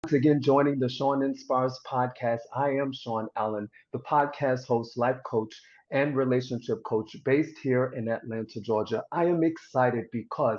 once again joining the Sean Inspires podcast. I am Sean Allen, the podcast host, life coach, and relationship coach based here in Atlanta, Georgia. I am excited because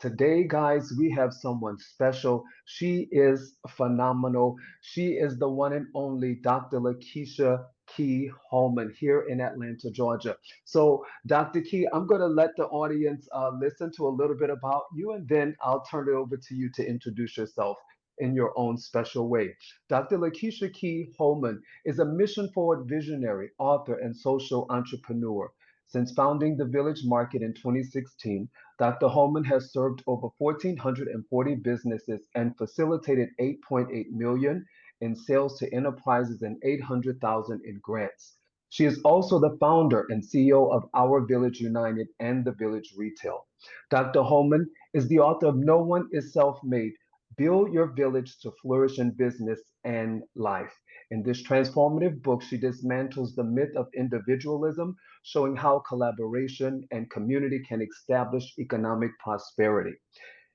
today, guys, we have someone special. She is phenomenal. She is the one and only Dr. Lakeysha Key Hallmon here in Atlanta, Georgia. So, Dr. Key, I'm going to let the audience listen to a little bit about you, and then I'll turn it over to you to introduce yourself in your own special way. Dr. Lakeysha Key Holman is a mission forward visionary, author, and social entrepreneur. Since founding the Village Market in 2016, Dr. Holman has served over 1,440 businesses and facilitated 8.8 million in sales to enterprises and 800,000 in grants. She is also the founder and CEO of Our Village United and The Village Retail. Dr. Holman is the author of No One is Self-Made, Build Your Village to Flourish in Business and Life. In this transformative book, she dismantles the myth of individualism, showing how collaboration and community can establish economic prosperity.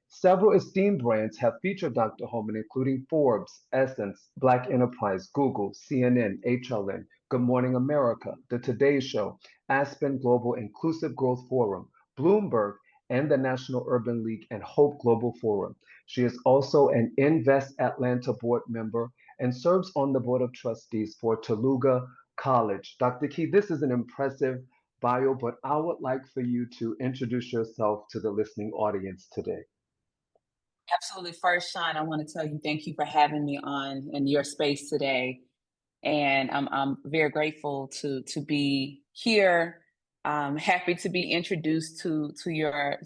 Several esteemed brands have featured Dr. Holman, including Forbes, Essence, Black Enterprise, Google, CNN, HLN, Good Morning America, The Today Show, Aspen Global Inclusive Growth Forum, Bloomberg, and the National Urban League and Hope Global Forum. She is also an Invest Atlanta board member and serves on the board of trustees for Toluga College. Dr. Key, this is an impressive bio, but I would like for you to introduce yourself to the listening audience today. Absolutely. First, Sean, I want to tell you thank you for having me on in your space today. And I'm very grateful to be here. Happy to be introduced to your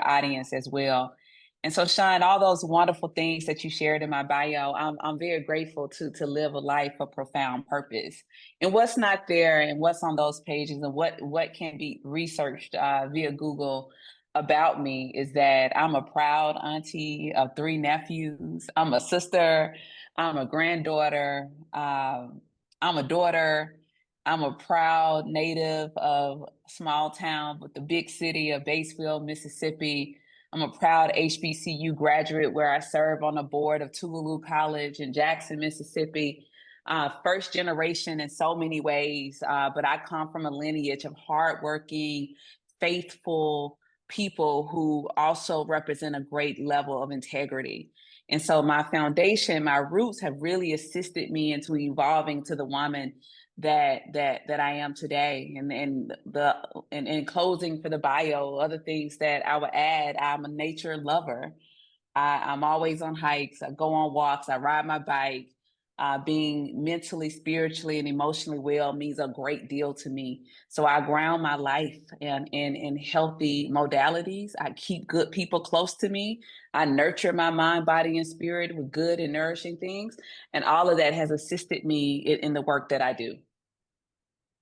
audience as well. And so, Sean, all those wonderful things that you shared in my bio, I'm very grateful to live a life of profound purpose. And what's not there, and what's on those pages, and what can be researched via Google about me is that I'm a proud auntie of three nephews. I'm a sister. I'm a granddaughter. I'm a daughter. I'm a proud native of a small town with the big city of Batesville, Mississippi. I'm a proud HBCU graduate where I serve on the board of Toluga College in Jackson, Mississippi. First generation in so many ways, but I come from a lineage of hardworking, faithful people who also represent a great level of integrity. And so my foundation, my roots have really assisted me into evolving to the woman that I am today. And in closing for the bio, other things that I would add, I'm a nature lover. I'm always on hikes. I go on walks. I ride my bike. Being mentally, spiritually, and emotionally well means a great deal to me. So I ground my life in healthy modalities. I keep good people close to me. I nurture my mind, body, and spirit with good and nourishing things. And all of that has assisted me in the work that I do.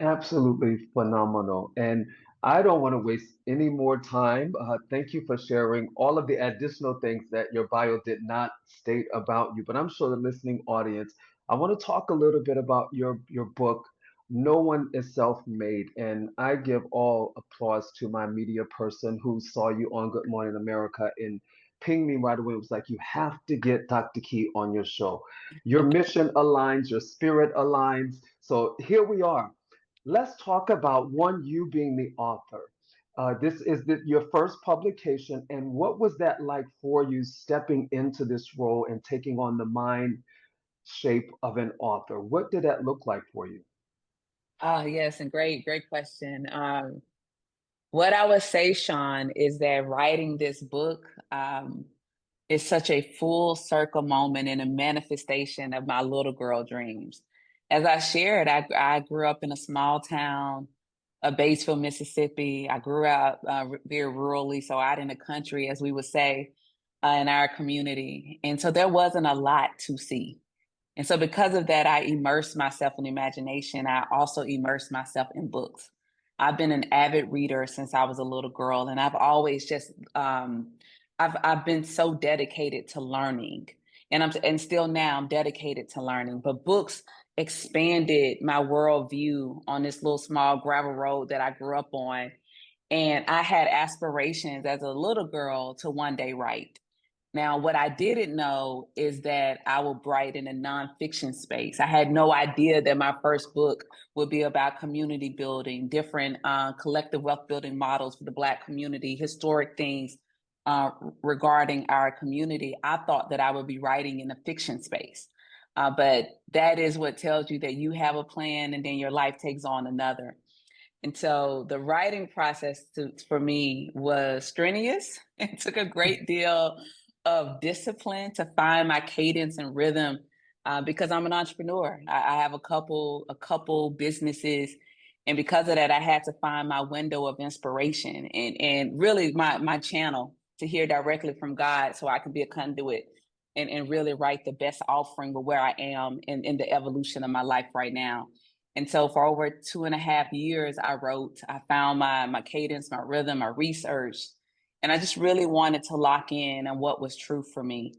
Absolutely phenomenal. And I don't want to waste any more time. Thank you for sharing all of the additional things that your bio did not state about you. But I'm sure the listening audience, I want to talk a little bit about your book, No One is Self-Made. And I give all applause to my media person who saw you on Good Morning America and pinged me right away. It was like, you have to get Dr. Key on your show. Your mission aligns, your spirit aligns. So here we are. Let's talk about one, you being the author. This is your first publication, and what was that like for you stepping into this role and taking on the mind shape of an author? What did that look like for you? Yes, and great question. What I would say, Sean, is that writing this book is such a full circle moment and a manifestation of my little girl dreams. As I shared, I grew up in a small town of Batesville, Mississippi. I grew up very rurally, so out in the country, as we would say, in our community. And so there wasn't a lot to see. And so because of that, I immersed myself in imagination. I also immersed myself in books. I've been an avid reader since I was a little girl, and I've always just I've been so dedicated to learning, and still now I'm dedicated to learning. But books expanded my worldview on this little small gravel road that I grew up on, and I had aspirations as a little girl to one day write. Now, what I didn't know is that I would write in a nonfiction space. I had no idea that my first book would be about community building, different collective wealth building models for the Black community, historic things uh, regarding our community. I thought that I would be writing in a fiction space. But that is what tells you that you have a plan and then your life takes on another. And so the writing process for me was strenuous. It took a great deal of discipline to find my cadence and rhythm because I'm an entrepreneur. I have a couple businesses, and because of that, I had to find my window of inspiration and really my channel to hear directly from God, so I can be a conduit and really write the best offering of where I am in the evolution of my life right now. And so for over 2.5 years, I wrote. I found my cadence, my rhythm, my research, and I just really wanted to lock in on what was true for me.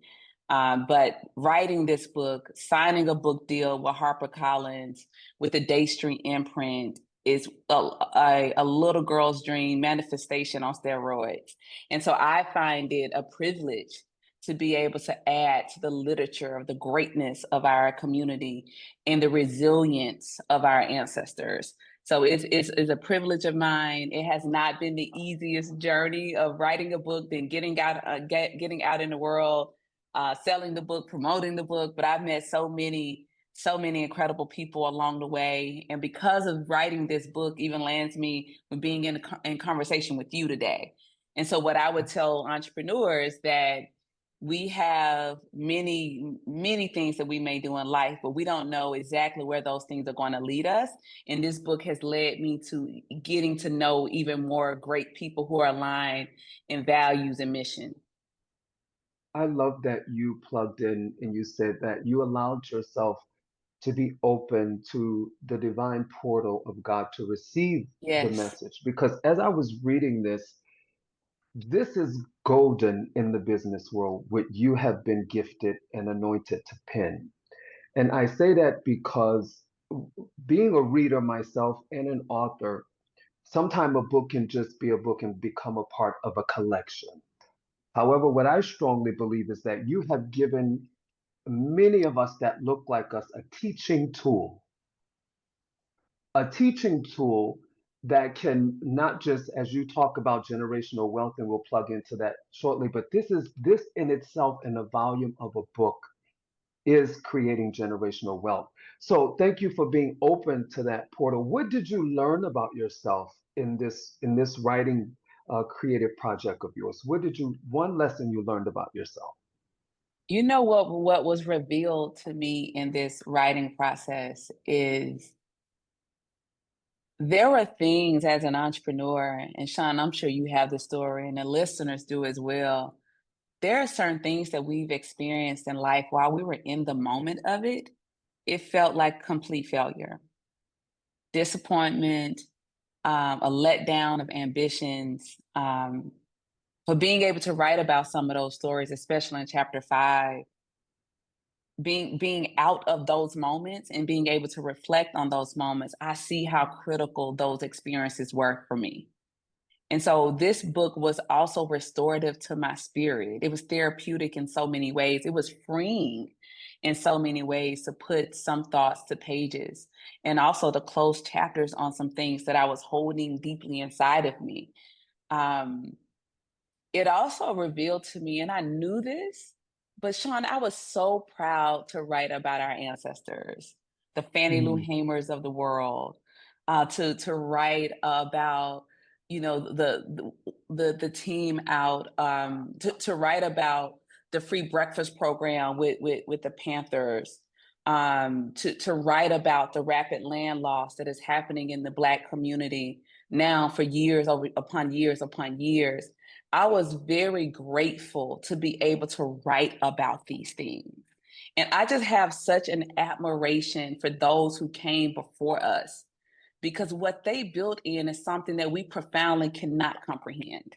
But writing this book, signing a book deal with HarperCollins with the Day Street imprint is a little girl's dream manifestation on steroids. And so I find it a privilege to be able to add to the literature of the greatness of our community and the resilience of our ancestors. So it's a privilege of mine. It has not been the easiest journey of writing a book, then getting out in the world, selling the book, promoting the book. But I've met so many incredible people along the way, and because of writing this book, even lands me with being in conversation with you today. And so, what I would tell entrepreneurs that we have many things that we may do in life, but we don't know exactly where those things are going to lead us. And this book has led me to getting to know even more great people who are aligned in values and mission. I love that you plugged in and you said that you allowed yourself to be open to the divine portal of God to receive the Yes. message. Because as I was reading this, this is golden in the business world, what you have been gifted and anointed to pen. And I say that because being a reader myself and an author, sometimes a book can just be a book and become a part of a collection. However, what I strongly believe is that you have given many of us that look like us a teaching tool that can not just, as you talk about generational wealth, and we'll plug into that shortly, but this in itself in the volume of a book is creating generational wealth. So thank you for being open to that portal. What did you learn about yourself in this writing creative project of yours? What did you one lesson you learned about yourself? You know what was revealed to me in this writing process is there are things as an entrepreneur, and Sean, I'm sure you have the story, and the listeners do as well. There are certain things that we've experienced in life while we were in the moment of it. It felt like complete failure, disappointment, a letdown of ambitions. But being able to write about some of those stories, especially in chapter 5, being out of those moments and being able to reflect on those moments, I see how critical those experiences were for me. And so this book was also restorative to my spirit. It was therapeutic in so many ways. It was freeing in so many ways to put some thoughts to pages and also to close chapters on some things that I was holding deeply inside of me. Um, it also revealed to me, and I knew this, but Sean, I was so proud to write about our ancestors, the Fannie Lou Mm, Hamers of the world, to write about, the team out, to write about the free breakfast program with the Panthers, to write about the rapid land loss that is happening in the Black community now for years upon years upon years. I was very grateful to be able to write about these things. And I just have such an admiration for those who came before us because what they built in is something that we profoundly cannot comprehend.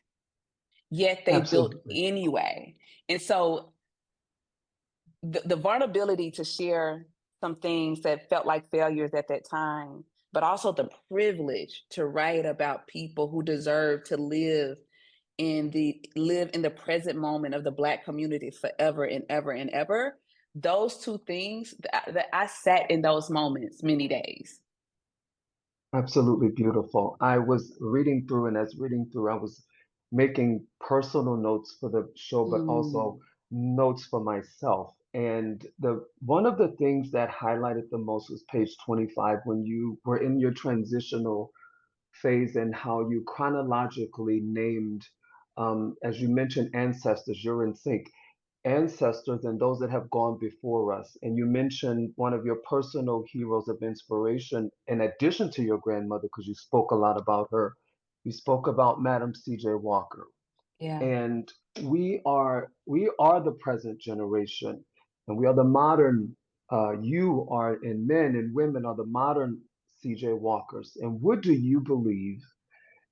Yet they built absolutely. anyway. And so the vulnerability to share some things that felt like failures at that time, but also the privilege to write about people who deserve to live live in the present moment of the Black community forever and ever and ever. Those two things that I sat in those moments many days. Absolutely beautiful. I was reading through, and as reading through, I was making personal notes for the show, but also Mm, notes for myself. And the one of the things that highlighted the most was page 25 when you were in your transitional phase and how you chronologically named, as you mentioned, ancestors. You're in sync ancestors and those that have gone before us. And you mentioned one of your personal heroes of inspiration, in addition to your grandmother, because you spoke a lot about her. You spoke about Madam C.J. Walker. yeah. And we are the present generation, and we are the modern. You are, and men and women are the modern C.J. Walkers. And what do you believe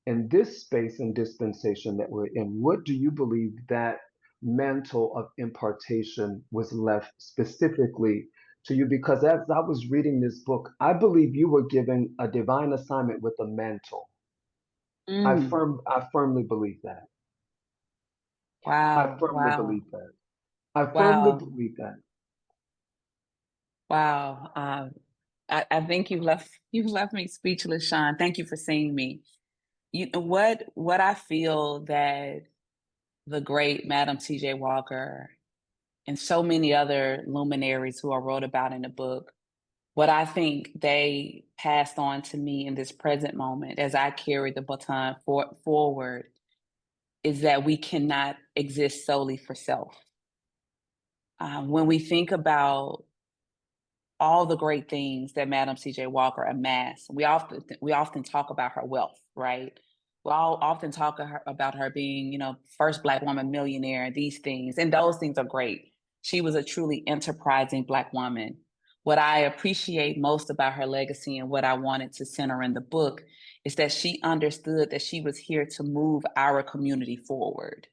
in this space and dispensation that we're in, what do you believe that mantle of impartation was left specifically to you? Because as I was reading this book, I believe you were given a divine assignment with a mantle. Mm, I firmly believe that. I wow, firmly wow, believe that. I firmly wow, believe that. wow. I think you've left me speechless, Sean. Thank you for seeing me. You know what I feel that the great Madam T.J. Walker and so many other luminaries who I wrote about in the book, what I think they passed on to me in this present moment as I carry the baton forward is that we cannot exist solely for self. When we think about all the great things that Madam C.J. Walker amassed. We often talk about her wealth, right? We all often talk about her being, first Black woman millionaire, these things, and those things are great. She was a truly enterprising Black woman. What I appreciate most about her legacy and what I wanted to center in the book is that she understood that she was here to move our community forward.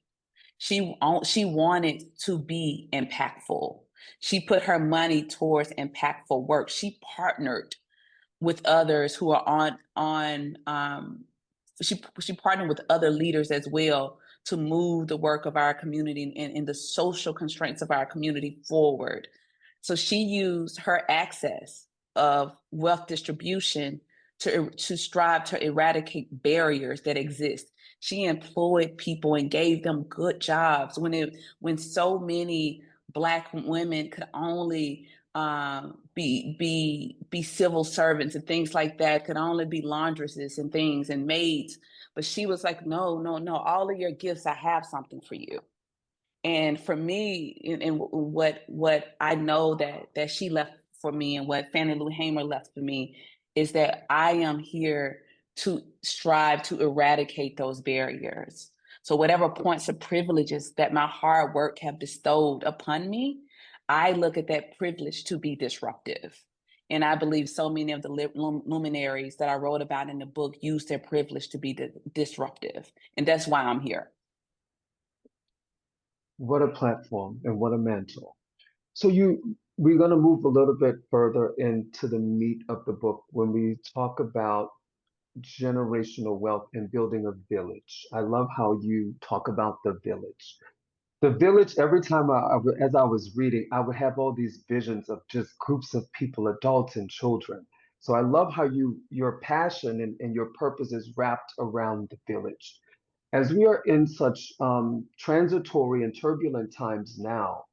She wanted to be impactful. She put her money towards impactful work. She partnered with others who are she partnered with other leaders as well to move the work of our community and the social constraints of our community forward. So she used her access of wealth distribution to strive to eradicate barriers that exist. She employed people and gave them good jobs when so many Black women could only be civil servants and things like that, could only be laundresses and things and maids. But she was like, no, no, no, all of your gifts, I have something for you. And for me, and what I know that she left for me, and what Fannie Lou Hamer left for me, is that I am here to strive to eradicate those barriers. So whatever points of privileges that my hard work have bestowed upon me, I look at that privilege to be disruptive. And I believe so many of the luminaries that I wrote about in the book use their privilege to be disruptive. And that's why I'm here. What a platform and what a mantle. So we're going to move a little bit further into the meat of the book when we talk about generational wealth and building a village. I love how you talk about the village. The village, every time as I was reading, I would have all these visions of just groups of people, adults and children. So I love how your passion and your purpose is wrapped around the village. As we are in such transitory and turbulent times now,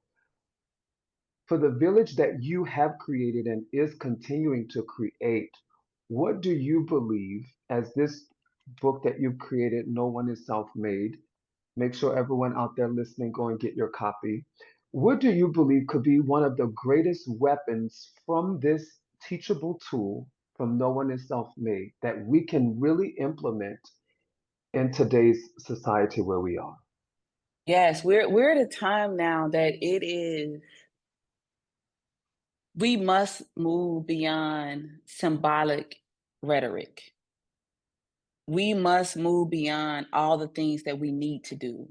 for the village that you have created and is continuing to create, what do you believe as this book that you've created, No One is Self-Made? Make sure everyone out there listening, go and get your copy. What do you believe could be one of the greatest weapons from this teachable tool from No One is Self-Made that we can really implement in today's society where we are? Yes, we're at a time now that it is we must move beyond symbolic rhetoric. We must move beyond all the things that we need to do.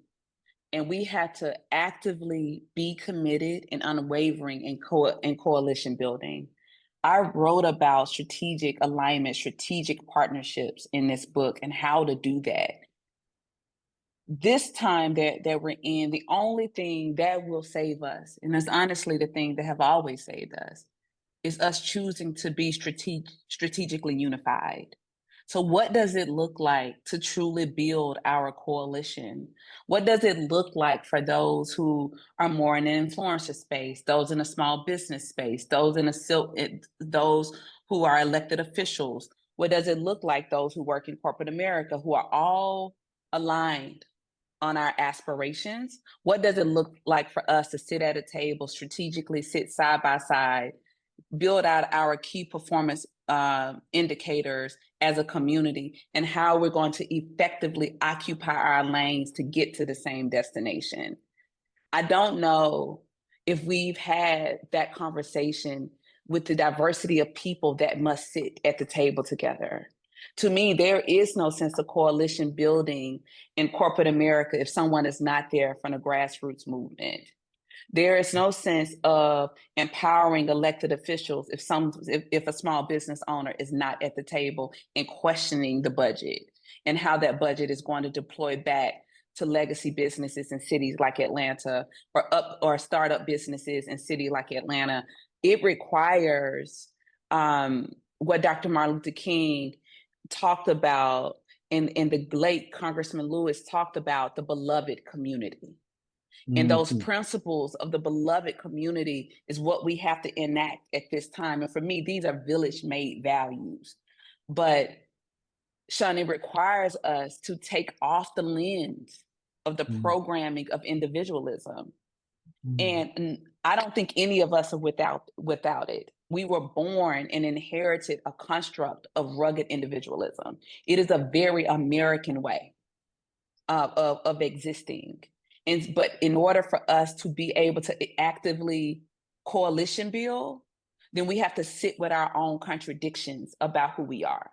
And we have to actively be committed and unwavering in coalition building. I wrote about strategic alignment, strategic partnerships in this book and how to do that. this time that we're in, the only thing that will save us, and it's honestly the thing that have always saved us, is us choosing to be strategically unified. So, what does it look like to truly build our coalition? What does it look like for those who are more in the influencer space, those in a small business space, those who are elected officials? What does it look like those who work in corporate America, who are all aligned on our aspirations? What does it look like for us to sit at a table, strategically sit side by side, build out our key performance indicators as a community, and how we're going to effectively occupy our lanes to get to the same destination? I don't know if we've had that conversation with the diversity of people that must sit at the table together. To me, there is no sense of coalition building in corporate America if someone is not there from the grassroots movement. There is no sense of empowering elected officials if a small business owner is not at the table and questioning the budget and how that budget is going to deploy back to legacy businesses in cities like Atlanta, or startup businesses in cities like Atlanta. It requires what Dr. Martin Luther King talked about, and the late Congressman Lewis talked about, the beloved community. And those Mhm. principles of the beloved community is what we have to enact at this time. And for me, these are village made values. But Sean, it requires us to take off the lens of the Mhm. programming of individualism. Mhm. And I don't think any of us are without it. We were born and inherited a construct of rugged individualism. It is a very American way of existing. But in order for us to be able to actively coalition build, then we have to sit with our own contradictions about who we are.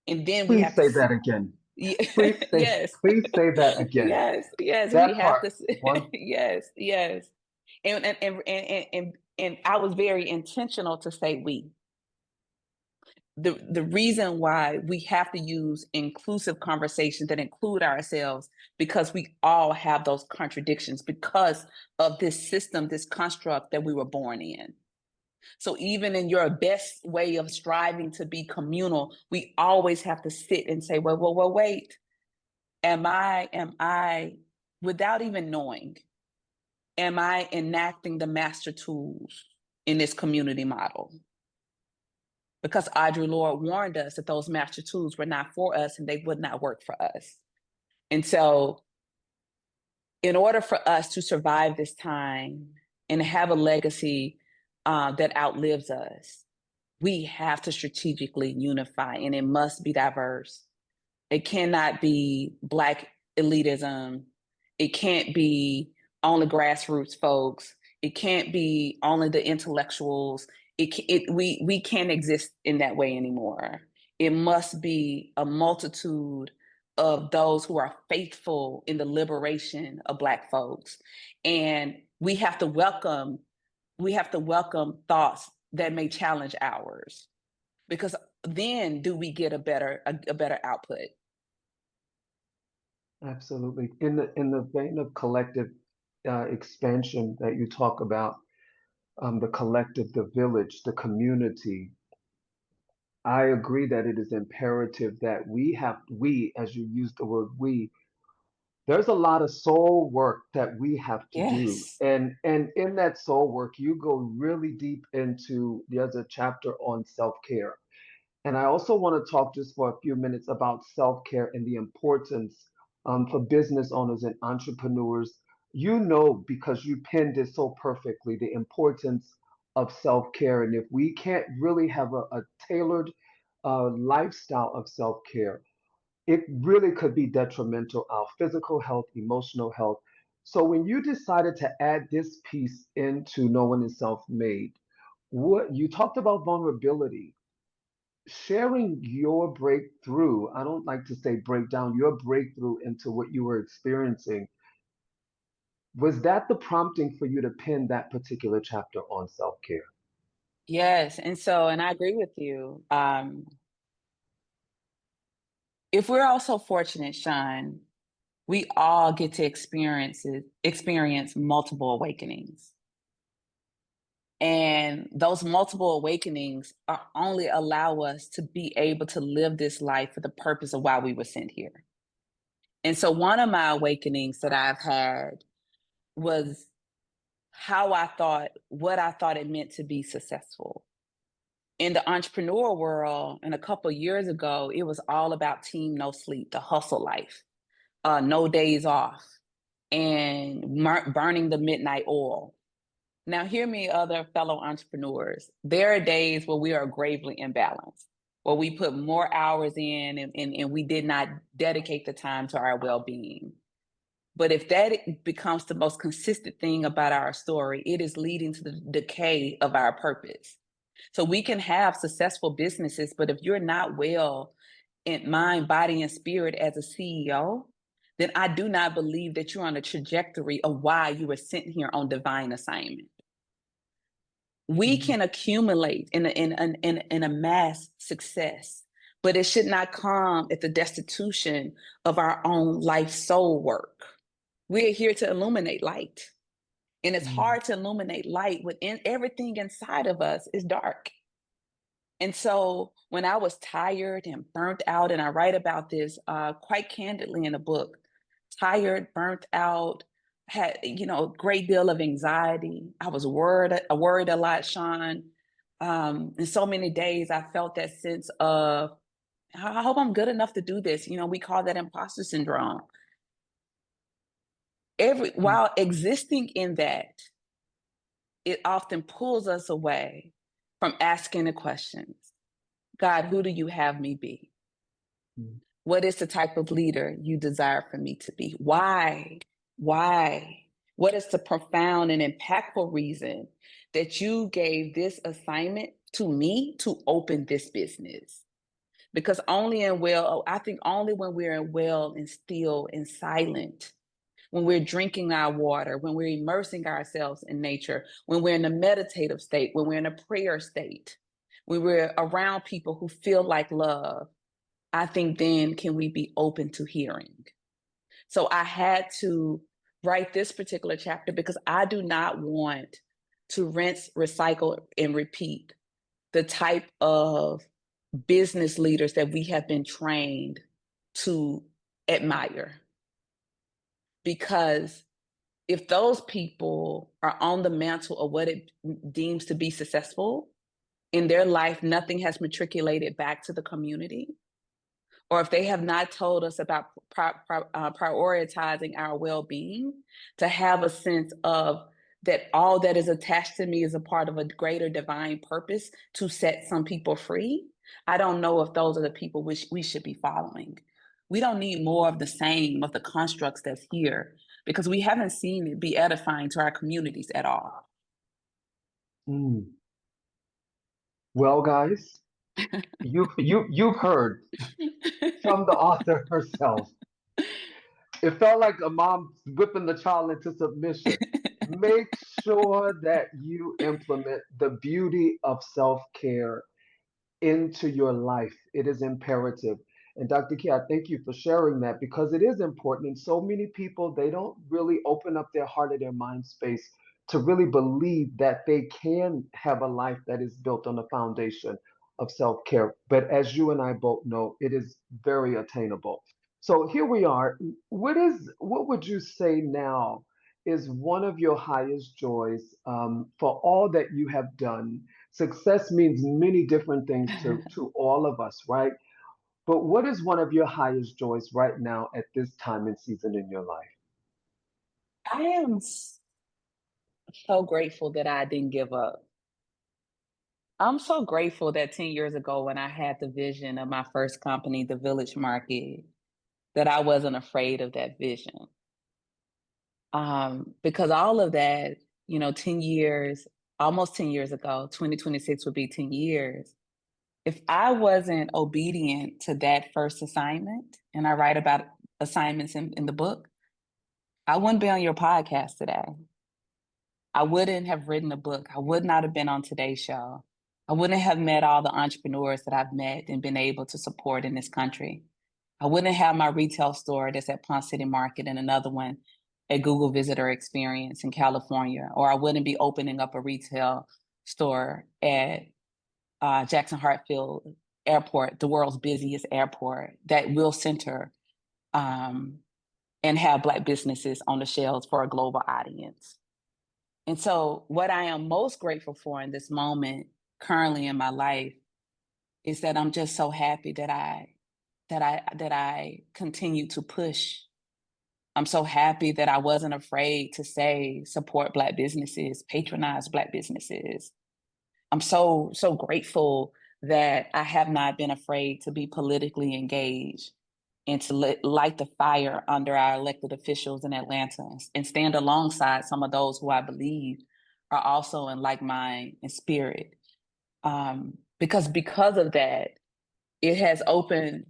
And then we Please have to say that again. yes. Please say that again. Yes, we That have part. to One. yes. And I was very intentional to say we. The reason why we have to use inclusive conversations that include ourselves, because we all have those contradictions because of this system, this construct that we were born in. So even in your best way of striving to be communal, we always have to sit and say, well, wait, am I, without even knowing, am I enacting the master tools in this community model? Because Audre Lorde warned us that those master tools were not for us and they would not work for us. And so, in order for us to survive this time and have a legacy that outlives us, we have to strategically unify, and it must be diverse. It cannot be Black elitism. It can't be only grassroots folks. It can't be only the intellectuals. We can't exist in that way anymore. It must be a multitude of those who are faithful in the liberation of Black folks. And we have to welcome thoughts that may challenge ours, because then do we get a better output. Absolutely. In the vein of collective expansion that you talk about, the collective, the village, the community, I agree that it is imperative that we, as you use the word we, there's a lot of soul work that we have to do. Yes. And in that soul work, you go really deep into, there's a chapter on self-care. And I also want to talk just for a few minutes about self-care and the importance for business owners and entrepreneurs. You know, because you pinned it so perfectly, the importance of self-care. And if we can't really have a tailored lifestyle of self-care, it really could be detrimental our physical health, emotional health. So when you decided to add this piece into No One is Self-Made, what you talked about vulnerability, sharing your breakthrough. I don't like to say breakdown, your breakthrough into what you were experiencing. Was that the prompting for you to pin that particular chapter on self-care? Yes. And I agree with you. If we're also fortunate, Sean, we all get to experience multiple awakenings. And those multiple awakenings are only allow us to be able to live this life for the purpose of why we were sent here. And so one of my awakenings that I've had was what I thought it meant to be successful. In the entrepreneur world, and a couple of years ago, it was all about team no sleep, the hustle life, no days off, and burning the midnight oil. Now, hear me, other fellow entrepreneurs. There are days where we are gravely imbalanced, where we put more hours in and we did not dedicate the time to our well-being. But if that becomes the most consistent thing about our story, it is leading to the decay of our purpose. So we can have successful businesses, but if you're not well in mind, body, and spirit as a CEO, then I do not believe that you're on a trajectory of why you were sent here on divine assignment. We can accumulate in a mass success, but it should not come at the destitution of our own life soul work. We're here to illuminate light. And it's hard to illuminate light when everything inside of us is dark. And so when I was tired and burnt out, and I write about this quite candidly in the book, tired, burnt out, had, a great deal of anxiety. I was worried a lot, Sean. In so many days, I felt that sense of, I hope I'm good enough to do this. We call that imposter syndrome. While existing in that, it often pulls us away from asking the questions. God, who do you have me be? What is the type of leader you desire for me to be? Why? Why? What is the profound and impactful reason that you gave this assignment to me to open this business? Because I think only when we're in well and still and silent, when we're drinking our water, when we're immersing ourselves in nature, when we're in a meditative state, when we're in a prayer state, when we're around people who feel like love, I think then can we be open to hearing. So I had to write this particular chapter because I do not want to rinse, recycle, and repeat the type of business leaders that we have been trained to admire. Because if those people are on the mantle of what it deems to be successful in their life, nothing has matriculated back to the community, or if they have not told us about prioritizing our well-being, to have a sense of that all that is attached to me is a part of a greater divine purpose to set some people free, I don't know if those are the people which we should be following. We don't need more of the same of the constructs that's here, because we haven't seen it be edifying to our communities at all. Well, guys, you've heard from the author herself. It felt like a mom whipping the child into submission. Make sure that you implement the beauty of self-care into your life. It is imperative. And Dr. Key, I thank you for sharing that because it is important. And so many people, they don't really open up their heart or their mind space to really believe that they can have a life that is built on a foundation of self-care. But as you and I both know, it is very attainable. So here we are. What would you say now is one of your highest joys for all that you have done? Success means many different things to all of us, right? But what is one of your highest joys right now at this time and season in your life? I am so grateful that I didn't give up. I'm so grateful that 10 years ago, when I had the vision of my first company, the Village Market, that I wasn't afraid of that vision. Because all of that, 10 years, almost 10 years ago, 2026 would be 10 years. If I wasn't obedient to that first assignment, and I write about assignments in the book, I wouldn't be on your podcast today. I wouldn't have written a book. I would not have been on today's show. I wouldn't have met all the entrepreneurs that I've met and been able to support in this country. I wouldn't have my retail store that's at Ponce City Market and another one at Google Visitor Experience in California, or I wouldn't be opening up a retail store at Jackson Hartfield Airport, the world's busiest airport, that will center um, and have Black businesses on the shelves for a global audience. And so, what I am most grateful for in this moment, currently in my life, is that I'm just so happy that I continue to push. I'm so happy that I wasn't afraid to say support Black businesses, patronize Black businesses. I'm so grateful that I have not been afraid to be politically engaged and to light the fire under our elected officials in Atlanta and stand alongside some of those who I believe are also in like mind and spirit. Because of that, it has opened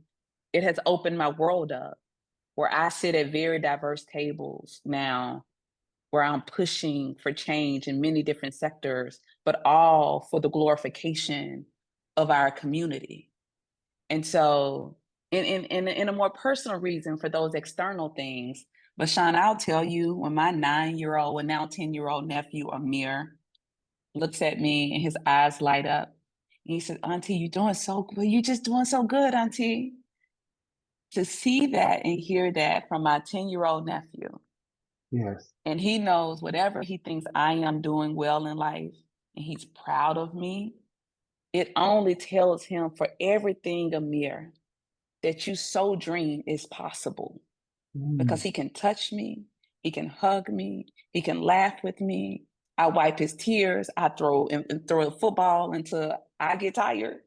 it has opened my world up, where I sit at very diverse tables now, where I'm pushing for change in many different sectors, but all for the glorification of our community. And so, in a more personal reason for those external things, but Sean, I'll tell you, when my 9-year-old, well, now 10-year-old nephew, Amir, looks at me and his eyes light up, and he says, Auntie, you're doing so good. You're just doing so good, Auntie. To see that and hear that from my 10-year-old nephew, Yes. and he knows whatever he thinks I am doing well in life, and he's proud of me, it only tells him, for everything, Amir, that you so dream is possible, because Mm. he can touch me, he can hug me, he can laugh with me. I wipe his tears. I throw a football until I get tired,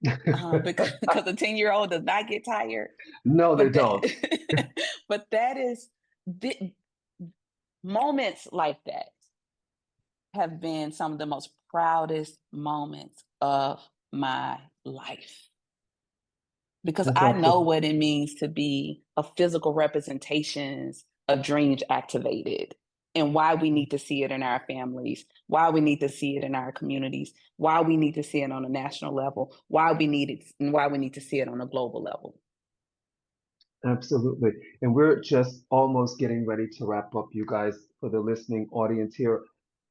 because a 10-year-old does not get tired. No, they But don't. that, but that is the moments like that have been some of the most proudest moments of my life, because That's I know absolutely. what it means to be a physical representations of dreams activated, and why we need to see it in our families, why we need to see it in our communities, why we need to see it on a national level, why we need it, and why we need to see it on a global level. Absolutely. And we're just almost getting ready to wrap up, you guys, for the listening audience here.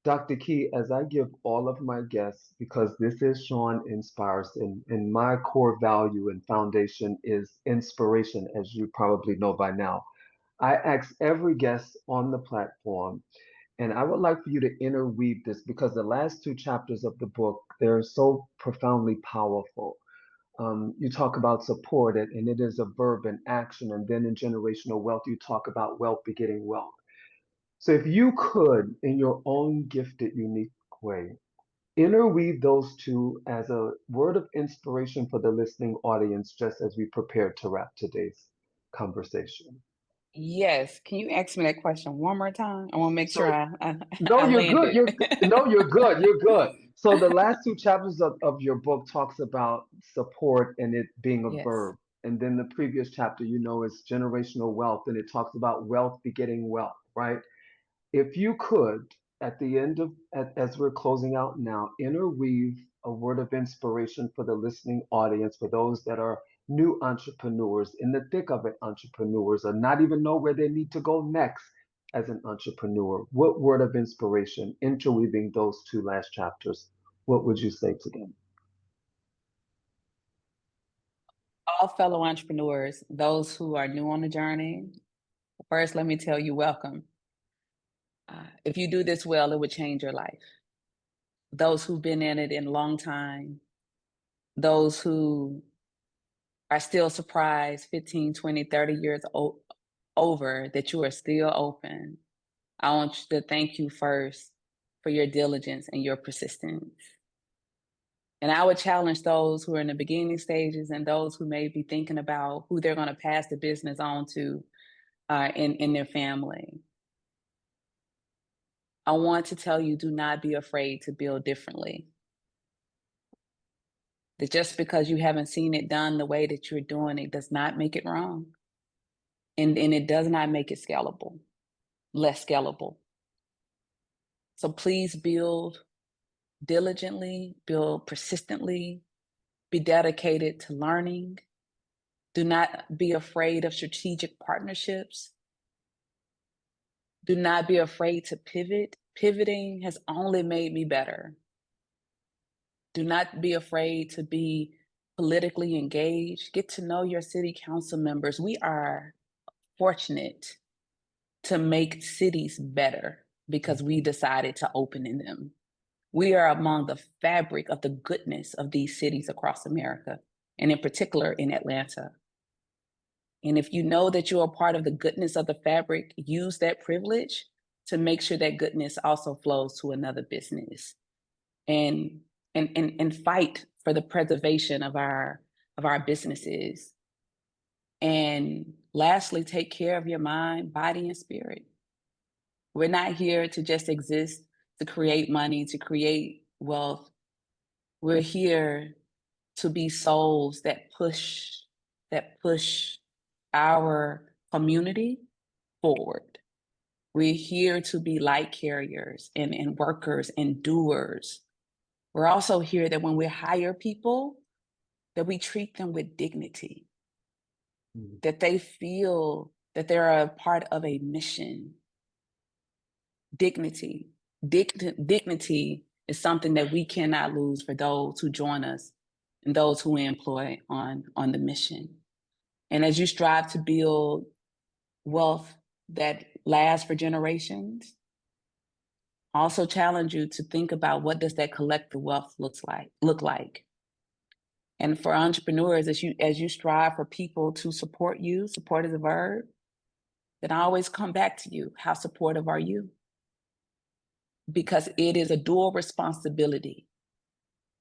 Dr. Key, as I give all of my guests, because this is Sean Inspires, and my core value and foundation is inspiration, as you probably know by now. I ask every guest on the platform, and I would like for you to interweave this because the last two chapters of the book, they're so profoundly powerful. You talk about support it, and it is a verb in action. And then in generational wealth, you talk about wealth begetting wealth. So if you could, in your own gifted, unique way, interweave those two as a word of inspiration for the listening audience, just as we prepare to wrap today's conversation. Yes. Can you ask me that question one more time? I want to make sure So no, I you're land good. it. No, you're good. You're good. So the last two chapters of your book talks about support and it being a Yes. verb. And then the previous chapter, is generational wealth and it talks about wealth begetting wealth, right? If you could, at the end of, as we're closing out now, interweave a word of inspiration for the listening audience, for those that are new entrepreneurs, in the thick of it, entrepreneurs, or not even know where they need to go next as an entrepreneur, what word of inspiration, interweaving those two last chapters, what would you say to them? All fellow entrepreneurs, those who are new on the journey, first, let me tell you, welcome. If you do this well, it would change your life. Those who've been in it in a long time, those who are still surprised 15, 20, 30 years over that you are still open, I want to thank you first for your diligence and your persistence. And I would challenge those who are in the beginning stages and those who may be thinking about who they're going to pass the business on to in their family. I want to tell you, do not be afraid to build differently. That just because you haven't seen it done the way that you're doing it does not make it wrong. And it does not make it scalable, less scalable. So please build diligently, build persistently, be dedicated to learning, Do not be afraid of strategic partnerships. Do not be afraid to pivot. Pivoting has only made me better. Do not be afraid to be politically engaged. Get to know your city council members. We are fortunate to make cities better because we decided to open in them. We are among the fabric of the goodness of these cities across America, and in particular in Atlanta. And if you know that you are part of the goodness of the fabric, use that privilege to make sure that goodness also flows to another business. And and fight for the preservation of our businesses. And lastly, take care of your mind, body, and spirit. We're not here to just exist, to create money, to create wealth. We're here to be souls that push our community forward. We're here to be light carriers and workers and doers. We're also here that when we hire people, that we treat them with dignity, that they feel that they're a part of a mission. Dignity. Dignity is something that we cannot lose for those who join us and those who we employ on the mission. And as you strive to build wealth that lasts for generations, I also challenge you to think about what does that collective wealth look like. And for entrepreneurs, as you strive for people to support you, support is a verb, then I always come back to you. How supportive are you? Because it is a dual responsibility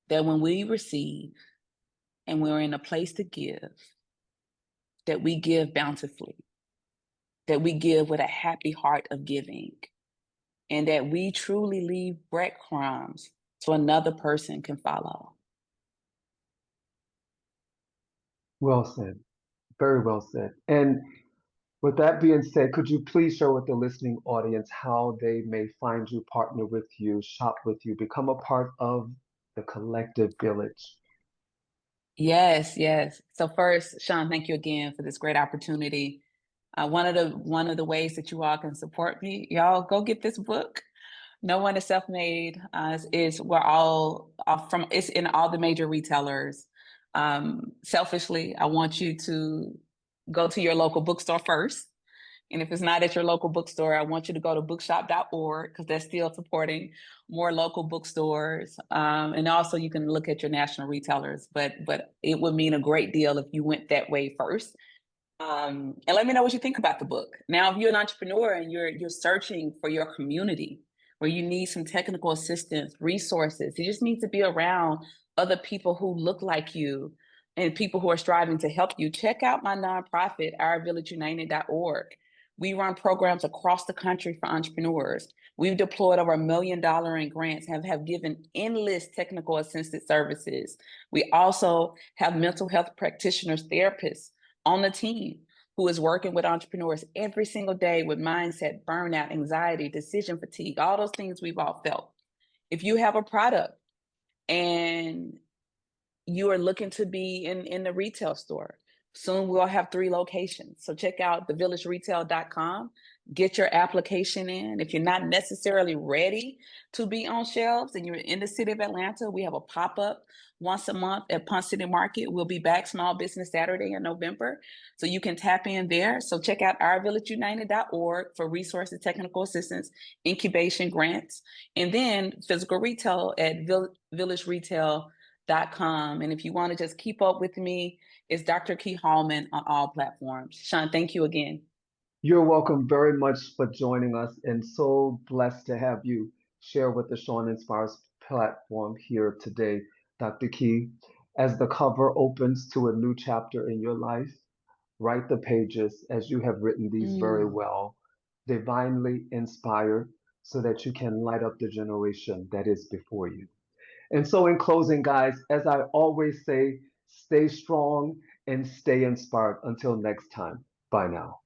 that when we receive and we're in a place to give, that we give bountifully, that we give with a happy heart of giving, and that we truly leave breadcrumbs so another person can follow. Well said. Very well said. And with that being said, could you please share with the listening audience how they may find you, partner with you, shop with you, become a part of the collective village? Yes, yes. So first, Sean, thank you again for this great opportunity. One of the ways that you all can support me, y'all go get this book. No One is Self-Made. Is we're all from. It's in all the major retailers. Selfishly, I want you to go to your local bookstore first. And if it's not at your local bookstore, I want you to go to bookshop.org because that's still supporting more local bookstores. And also you can look at your national retailers, but it would mean a great deal if you went that way first. And let me know what you think about the book. Now, if you're an entrepreneur and you're searching for your community where you need some technical assistance, resources, you just need to be around other people who look like you and people who are striving to help you, check out my nonprofit, ourvillageunited.org. We run programs across the country for entrepreneurs. We've deployed over $1 million in grants, have given endless technical assistance services. We also have mental health practitioners, therapists on the team who is working with entrepreneurs every single day with mindset, burnout, anxiety, decision fatigue, all those things we've all felt. If you have a product and you are looking to be in the retail store, soon we'll have 3 locations. So check out thevillageretail.com, get your application in. If you're not necessarily ready to be on shelves and you're in the city of Atlanta, we have a pop-up once a month at Punt City Market. We'll be back Small Business Saturday in November. So you can tap in there. So check out ourvillageunited.org for resources, technical assistance, incubation grants, and then physical retail at villageretail.com. And if you want to just keep up with me, it's Dr. Key Hallmon on all platforms. Sean, thank you again. You're welcome very much for joining us, and so blessed to have you share with the Sean Inspires platform here today, Dr. Key. As the cover opens to a new chapter in your life, write the pages as you have written these very Mm. well, divinely inspired, so that you can light up the generation that is before you. And so, in closing, guys, as I always say, stay strong and stay inspired. Until next time, bye now.